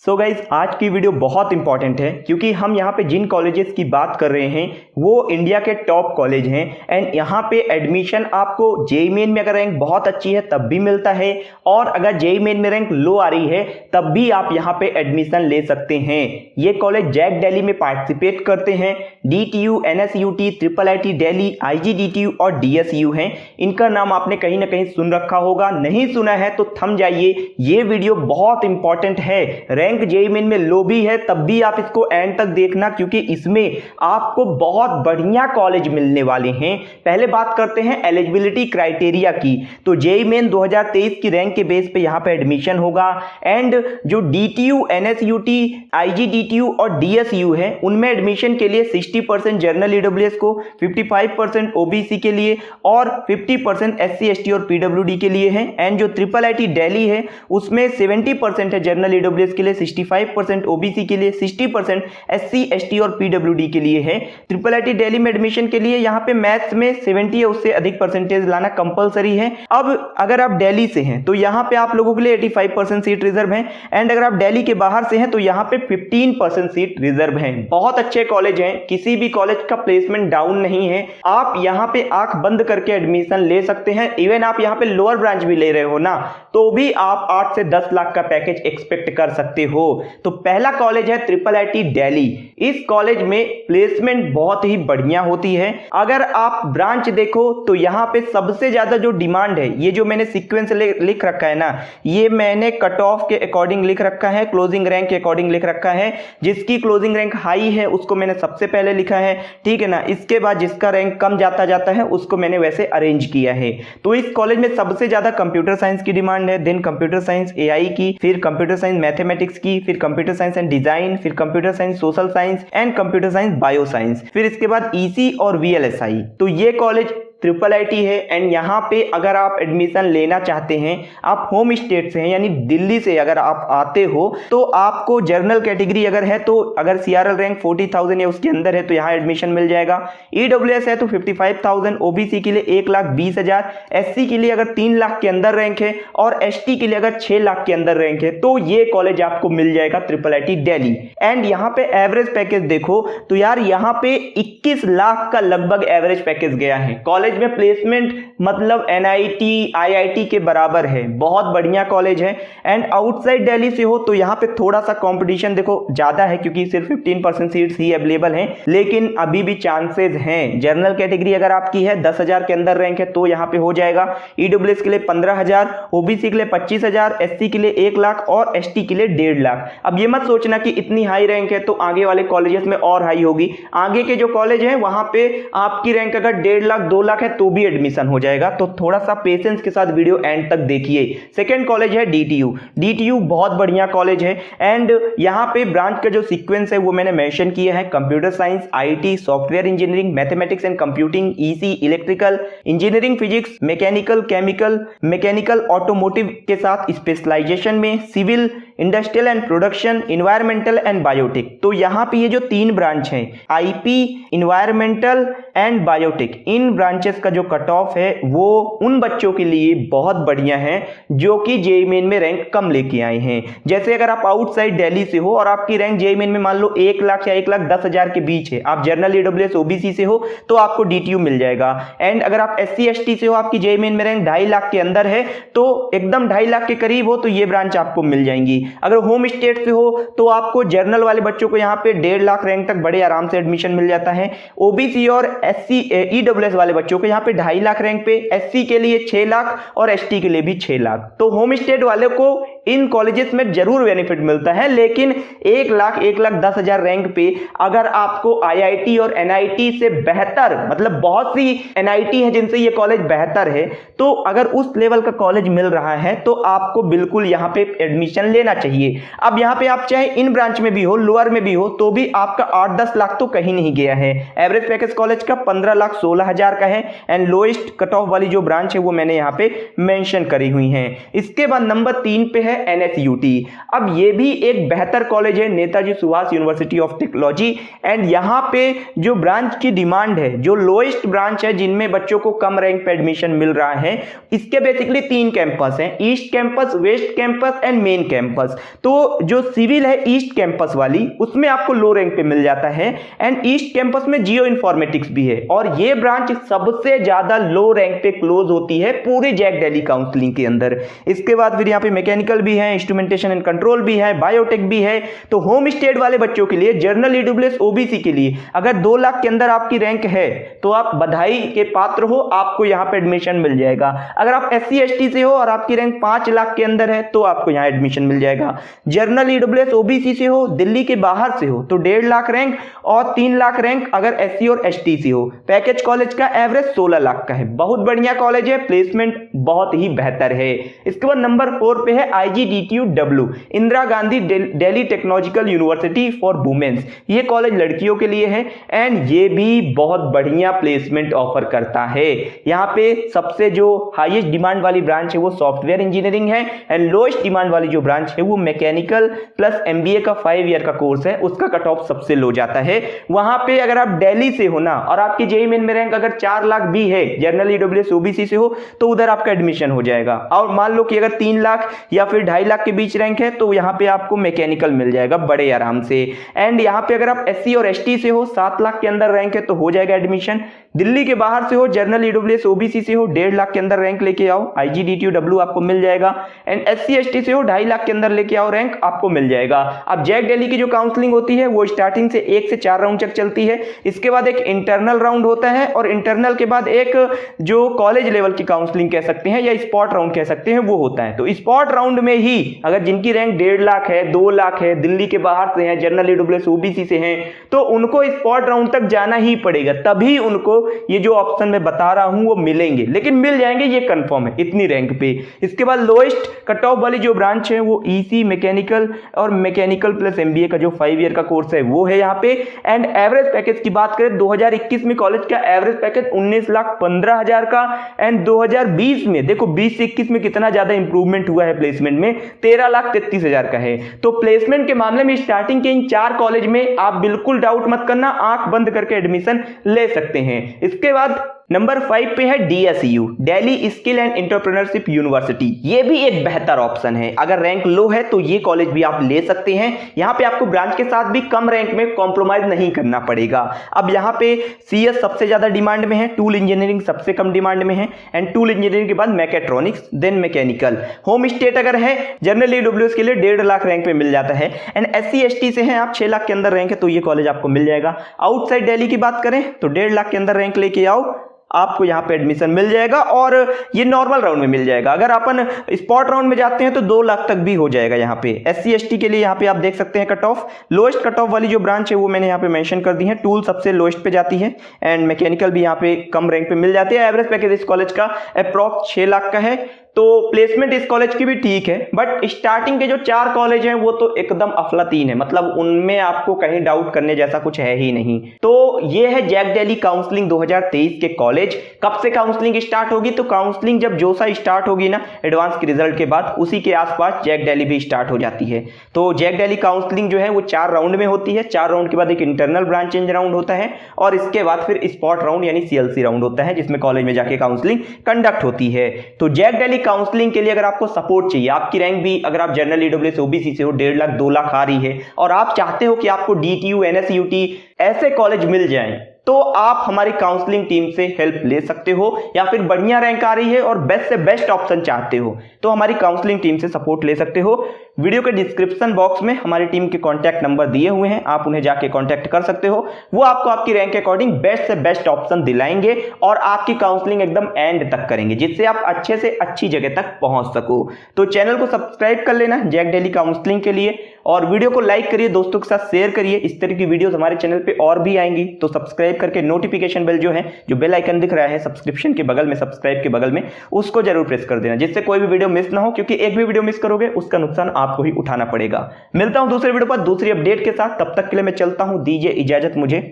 So guys आज की video बहुत इंपॉर्टेंट है क्योंकि हम यहाँ पे जिन कॉलेजेस की बात कर रहे हैं वो इंडिया के टॉप कॉलेज हैं एंड यहाँ पे एडमिशन आपको जेईई मेन में अगर रैंक बहुत अच्छी है तब भी मिलता है और अगर जेईई मेन में रैंक लो आ रही है तब भी आप यहाँ पे एडमिशन ले सकते हैं। ये कॉलेज जैक दिल्ली में पार्टिसिपेट करते हैं। DTU, NSUT, IIIT Delhi, IGDTU और DSU हैं। इनका नाम आपने कहीं ना कहीं सुन रखा होगा, नहीं सुना है तो थम जाइए, ये वीडियो बहुत इंपॉर्टेंट है। रैंक जेईई मेन में लो भी है तब भी आप इसको एंड तक देखना क्योंकि इसमें आपको बहुत बढ़िया कॉलेज मिलने वाले हैं। पहले बात करते हैं एलिजिबिलिटी क्राइटेरिया की। तो जेईई मेन 2023 की रैंक के बेस पे यहाँ पे एडमिशन होगा एंड जो DTU, NSUT, IGDTU और DSU है उनमें एडमिशन के लिए 60% जनरल EWS को, 55% OBC के लिए और 50% SC ST और PWD के लिए है। एंड जो IIIT दिल्ली है उसमें 70% है जनरल EWS के लिए, 65% OBC के लिए, 60% SC ST और PWD के लिए है। IIIT दिल्ली में एडमिशन के लिए यहाँ पे मैथ्स में 70 या उससे अधिक परसेंटेज लाना कंपलसरी है। अब अगर आप दिल्ली से हैं तो यहाँ पे आप लोगों के लिए 85% सीट रिजर्व है एंड अगर आप दिल्ली के बाहर से हैं तो यहाँ पे 15% सीट रिजर्व है। बहुत अच्छे कॉलेज हैं, किसी भी कॉलेज का प्लेसमेंट डाउन नहीं है। आप यहाँ पे आंख बंद करके एडमिशन ले सकते हैं। इवन आप यहाँ पे लोअर ब्रांच भी ले रहे हो ना तो भी आप 8 से 10 लाख का पैकेज एक्सपेक्ट कर सकते हो। तो पहला कॉलेज है IIIT दिल्ली। इस कॉलेज में प्लेसमेंट बहुत ही बढ़िया होती है। अगर आप ब्रांच देखो तो यहाँ पे सबसे ज्यादा जो डिमांड है, ये जो मैंने सीक्वेंस लिख रखा है ना, ये मैंने कट ऑफ के अकॉर्डिंग लिख रखा है, क्लोजिंग रैंक के अकॉर्डिंग लिख रखा है। जिसकी क्लोजिंग रैंक हाई है उसको मैंने सबसे पहले लिखा है, ठीक है ना। इसके बाद जिसका रैंक कम जाता है उसको मैंने वैसे अरेंज किया है। तो इस कॉलेज में सबसे ज्यादा कंप्यूटर साइंस की डिमांड है, देन कंप्यूटर साइंस AI की, फिर कंप्यूटर साइंस मैथमेटिक्स की, फिर कंप्यूटर साइंस एंड डिजाइन, फिर computer science social science and computer science bio science, फिर इसके बाद EC और VLSI। तो ये कॉलेज IIIT है एंड यहाँ पे अगर आप एडमिशन लेना चाहते हैं, आप होम स्टेट से हैं यानी दिल्ली से अगर आप आते हो तो आपको जनरल कैटेगरी अगर है तो अगर CRL रैंक 40,000 या उसके अंदर है तो यहाँ एडमिशन मिल जाएगा। EWS है तो 55,000, OBC के लिए 1,20,000, SC के लिए अगर 3 लाख के अंदर रैंक है और ST के लिए अगर 6 लाख के अंदर रैंक है तो ये कॉलेज आपको मिल जाएगा IIIT दिल्ली। एंड यहाँ पे एवरेज पैकेज देखो तो यार यहाँ पे 21 लाख का लगभग एवरेज पैकेज गया है। कॉलेज में प्लेसमेंट मतलब NIT IIT के बराबर है, बहुत बढ़िया कॉलेज है। एंड आउटसाइड दिल्ली से हो तो यहाँ पे थोड़ा सा कंपटीशन देखो ज्यादा है क्योंकि सिर्फ 15% सीट्स ही अवेलेबल हैं, लेकिन अभी भी चांसेस हैं। जनरल कैटेगरी अगर आपकी है 10,000 के अंदर रैंक है तो यहाँ पे हो जाएगा। EWS के लिए 15,000, OBC के लिए 25,000, SC के लिए 1 लाख और ST के लिए 1.5 लाख। अब ये मत सोचना कि इतनी हाई रैंक है तो आगे वाले कॉलेजेस में और हाई होगी। आगे के जो कॉलेज है वहां पे आपकी रैंक अगर 1.5 लाख 2 लाख है तो भी एडमिशन हो जाएगा। तो थोड़ा सा पेशेंस के साथ वीडियो एंड तक देखिए। सेकंड कॉलेज है DTU बहुत बढ़िया कॉलेज है एंड यहाँ पे ब्रांच का जो सीक्वेंस है वो मैंने मेंशन किया है। Computer science, IT, software engineering, mathematics and computing, EC, electrical engineering, physics, mechanical, chemical, mechanical automotive के साथ स्पेशलाइजेशन में civil, industrial and production, environmental and biotech. तो यहाँ पे ये जो 3 ब्रांच है IP, इन्वायरमेंटल एंड बायोटेक, इन ब्रांचेस का जो कट ऑफ है वो उन बच्चों के लिए बहुत बढ़िया है जो कि जेईई मेन में रैंक कम लेके आए हैं। जैसे अगर आप आउटसाइड दिल्ली से हो और आपकी रैंक जेईई मेन में मान लो 1 लाख या 1,10,000 के बीच है, आप जनरल EWS OBC से हो तो आपको DTU मिल जाएगा। एंड अगर आप SC ST से हो, आपकी जेईई मेन में रैंक 2.5 लाख के अंदर है तो एकदम 2.5 लाख के करीब हो तो ये ब्रांच आपको मिल जाएंगी। अगर होम स्टेट से हो तो आपको जनरल वाले बच्चों को यहाँ पे 1.5 लाख रैंक तक बड़े आराम से एडमिशन मिल जाता है। OBC और SC EWS वाले बच्चों को यहाँ पे 2.5 लाख रैंक पे, SC के लिए 6 लाख और ST के लिए भी 6 लाख। तो होम स्टेट वाले को इन कॉलेजेस में जरूर बेनिफिट मिलता है, लेकिन 1,10,000 रैंक पे अगर आपको IIT और NIT से बेहतर, मतलब बहुत सी NIT है जिनसे ये कॉलेज बेहतर है, तो अगर उस लेवल का कॉलेज मिल रहा है तो आपको बिल्कुल यहाँ पे एडमिशन लेना चाहिए। अब यहाँ पे आप चाहे इन ब्रांच में भी हो, लोअर में भी हो, तो भी आपका 8-10 लाख तो कहीं नहीं गया है। एवरेज पैकेज कॉलेज का 15,16,000 का है एंड लोएस्ट कट ऑफ वाली जो ब्रांच है वो मैंने यहाँ पे मेंशन करी हुई है। इसके बाद नंबर 3 पे है है NSUT। अब ये भी एक बेहतर कॉलेज है, Netaji Subhash university of technology. And यहाँ पे जो ब्रांच की डिमांड है, जो लोएस्ट ब्रांच है जिनमें बच्चों को कम रैंक पे एडमिशन मिल रहा है, इसके बेसिकली 3 कैंपस हैं, east campus, west campus and main campus. तो जो सिविल है ईस्ट कैंपस वाली, उसमें आपको लो रैंक पे मिल जाता है। एंड ईस्ट कैंपस में जियो इन्फॉर्मेटिक्स भी है, और ये ब्रांच सबसे ज्यादा लो रैंक पे क्लोज होती है पूरी जैक दिल्ली काउंसलिंग के अंदर। इसके बाद फिर यहाँ पे मैकेनिकल भी है, इंस्ट्रूमेंटेशन एंड कंट्रोल भी है, बायोटेक भी है। तो होम स्टेट वाले बच्चों के लिए, जनरल ईडब्ल्यूएस ओबीसी के लिए अगर 2 लाख के अंदर आपकी रैंक है तो आप बधाई के पात्र हो, आपको यहाँ पे एडमिशन मिल जाएगा। अगर आप SC ST से हो और आपकी रैंक 5 लाख के अंदर है तो आपको यहाँ एडमिशन मिल जाएगा। जनरल ईडब्ल्यूएस ओबीसी से हो, दिल्ली के बाहर से हो तो 1.5 लाख रैंक और 3 लाख रैंक अगर SC और ST से हो। पैकेज कॉलेज का एवरेज 16 लाख का है, बहुत बढ़िया कॉलेज है, प्लेसमेंट बहुत ही बेहतर है। इसके बाद नंबर 4 पे है IGDTUW, Indira Gandhi Delhi technological university for womens. ये कॉलेज लड़कियों के लिए है एंड ये भी बहुत बढ़िया प्लेसमेंट ऑफर करता है। यहाँ पे सबसे जो हाईएस्ट डिमांड वाली ब्रांच है वो सॉफ्टवेयर इंजीनियरिंग है, एंड लोएस्ट डिमांड वाली जो ब्रांच है वो मैकेनिकल प्लस MBA का 5 ईयर का कोर्स है, उसका कट ऑफ सबसे लो जाता है। वहां पे अगर आप दिल्ली से हो ना और आपकी JEE मेन में रैंक अगर 4 लाख भी है, जनरल ईडब्ल्यूएस ओबीसी से हो, तो उधर आपका एडमिशन हो जाएगा। और मान लो कि अगर 3 लाख या फिर 2.5 लाख के बीच रैंक है तो यहाँ पे आपको मैकेनिकल मिल जाएगा बड़े आराम से। एंड यहाँ पे अगर आप SC और ST से हो, 7 लाख के अंदर रैंक है तो हो जाएगा एडमिशन। दिल्ली के बाहर से हो, जनरल ईडब्ल्यूएस ओबीसी से हो, 1.5 लाख के अंदर रैंक लेके आओ, IGDTUW आपको मिल जाएगा। एंड SC ST से हो, 2.5 लाख के अंदर लेके आओ, रैंक आपको मिल जाएगा। अब जैक दिल्ली की जो काउंसलिंग होती है वो स्टार्टिंग से 1 से 4 राउंड तक चलती है। इसके बाद एक इंटरनल राउंड होता है, और इंटरनल के बाद एक जो कॉलेज लेवल की काउंसलिंग कह सकते हैं या स्पॉट राउंड कह सकते हैं वो होता है। तो स्पॉट राउंड में ही अगर जिनकी रैंक 1.5 लाख है, 2 लाख है, दिल्ली के बाहर से है, जनरल ईडब्ल्यूएस ओबीसी से हैं, तो उनको स्पॉट राउंड तक जाना ही पड़ेगा, तभी उनको ये जो ऑप्शन मैं बता रहा हूं वो मिलेंगे। लेकिन मिल जाएंगे ये कंफर्म है इतनी रैंक पे। इसके बाद लोएस्ट कट ऑफ वाली जो ब्रांच है वो EC मैकेनिकल और मैकेनिकल प्लस MBA का जो 5 ईयर का कोर्स है वो है यहाँ पे। एंड एवरेज पैकेज की बात करें, 2021 में कॉलेज का एवरेज पैकेज 19,15,000 का, एंड 2020 में देखो 20 से 21 में कितना ज्यादा इंप्रूवमेंट हुआ है प्लेसमेंट में, 13,33,000 का है। तो प्लेसमेंट के मामले में स्टार्टिंग के इन 4 कॉलेज में आप बिल्कुल डाउट मत करना, आंख बंद करके एडमिशन ले सकते हैं। इसके बाद नंबर 5 पे है DSU, Delhi skill and entrepreneurship university. ये भी एक बेहतर ऑप्शन है, अगर रैंक लो है तो ये कॉलेज भी आप ले सकते हैं। यहाँ पे आपको ब्रांच के साथ भी कम रैंक में कॉम्प्रोमाइज नहीं करना पड़ेगा। अब यहाँ पे CS सबसे ज्यादा डिमांड में है, टूल इंजीनियरिंग सबसे कम डिमांड में है, एंड टूल इंजीनियरिंग के बाद mechatronics, then mechanical. Home state अगर है जनरल ईडब्ल्यूएस के लिए 1.5 लाख रैंक पे मिल जाता है, एंड SC ST से हैं आप 6 लाख के अंदर रैंक है तो ये कॉलेज आपको मिल जाएगा। आउटसाइड दिल्ली की बात करें तो 1.5 लाख के अंदर रैंक लेके आओ, आपको यहाँ पे एडमिशन मिल जाएगा, और ये नॉर्मल राउंड में मिल जाएगा। अगर अपन स्पॉट राउंड में जाते हैं तो 2 लाख तक भी हो जाएगा। यहाँ पे SC ST के लिए यहाँ पे आप देख सकते हैं cut off, lowest cut off वाली जो ब्रांच है वो मैंने यहाँ पे मेंशन कर दी है। टूल सबसे लोएस्ट पे जाती है, एंड मैकेनिकल भी यहाँ पे कम रैंक पे मिल जाती है। एवरेज पैकेज इस कॉलेज का अप्रॉक्स 6 लाख का है। तो प्लेसमेंट इस कॉलेज की भी ठीक है, बट स्टार्टिंग के जो 4 कॉलेज हैं वो तो एकदम अफलातीन है, मतलब उनमें आपको कहीं डाउट करने जैसा कुछ है ही नहीं। तो ये है जैक दिल्ली काउंसलिंग 2023 के कॉलेज। कब से काउंसलिंग स्टार्ट होगी? तो काउंसलिंग जब जोसा स्टार्ट होगी ना एडवांस के रिजल्ट के बाद, उसी के आसपास जैक दिल्ली भी स्टार्ट हो जाती है। तो जैक दिल्ली काउंसलिंग जो है वो 4 राउंड में होती है। 4 राउंड के बाद एक इंटरनल ब्रांच चेंज राउंड होता है, और इसके बाद फिर स्पॉट राउंड यानी CLC राउंड होता है, जिसमें कॉलेज में जाके काउंसलिंग कंडक्ट होती है। तो जैक दिल्ली काउंसलिंग के लिए अगर आपको सपोर्ट चाहिए, आपकी रैंक भी अगर आप जनरल ईडब्ल्यूएस ओबीसी से हो, 1.5 लाख 2 लाख आ रही है, और आप चाहते हो कि आपको DTU NSUT ऐसे कॉलेज मिल जाएं, तो आप हमारी काउंसलिंग टीम से हेल्प ले सकते हो। या फिर बढ़िया रैंक आ रही है और बेस्ट से बेस्ट ऑप्शन चाहते हो तो हमारी काउंसलिंग टीम से सपोर्ट ले सकते हो। वीडियो के डिस्क्रिप्शन बॉक्स में हमारी टीम के कॉन्टैक्ट नंबर दिए हुए हैं, आप उन्हें जाके कॉन्टैक्ट कर सकते हो। वो आपको आपकी रैंक के अकॉर्डिंग बेस्ट से बेस्ट ऑप्शन दिलाएंगे और आपकी काउंसलिंग एकदम एंड तक करेंगे, जिससे आप अच्छे से अच्छी जगह तक पहुंच सको। तो चैनल को सब्सक्राइब कर लेना जैक दिल्ली काउंसलिंग के लिए, और वीडियो को लाइक करिए, दोस्तों के साथ शेयर करिए। इस तरह की वीडियोस हमारे चैनल पे और भी आएंगी, तो सब्सक्राइब करके नोटिफिकेशन बेल जो है, जो बेल आइकन दिख रहा है सब्सक्रिप्शन के बगल में, सब्सक्राइब के बगल में, उसको जरूर प्रेस कर देना, जिससे कोई भी वीडियो मिस ना हो, क्योंकि एक भी वीडियो मिस करोगे उसका नुकसान आपको ही उठाना पड़ेगा। मिलता हूं दूसरे वीडियो पर दूसरी अपडेट के साथ, तब तक के लिए मैं चलता हूं, दीजिए इजाजत मुझे।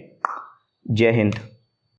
जय हिंद।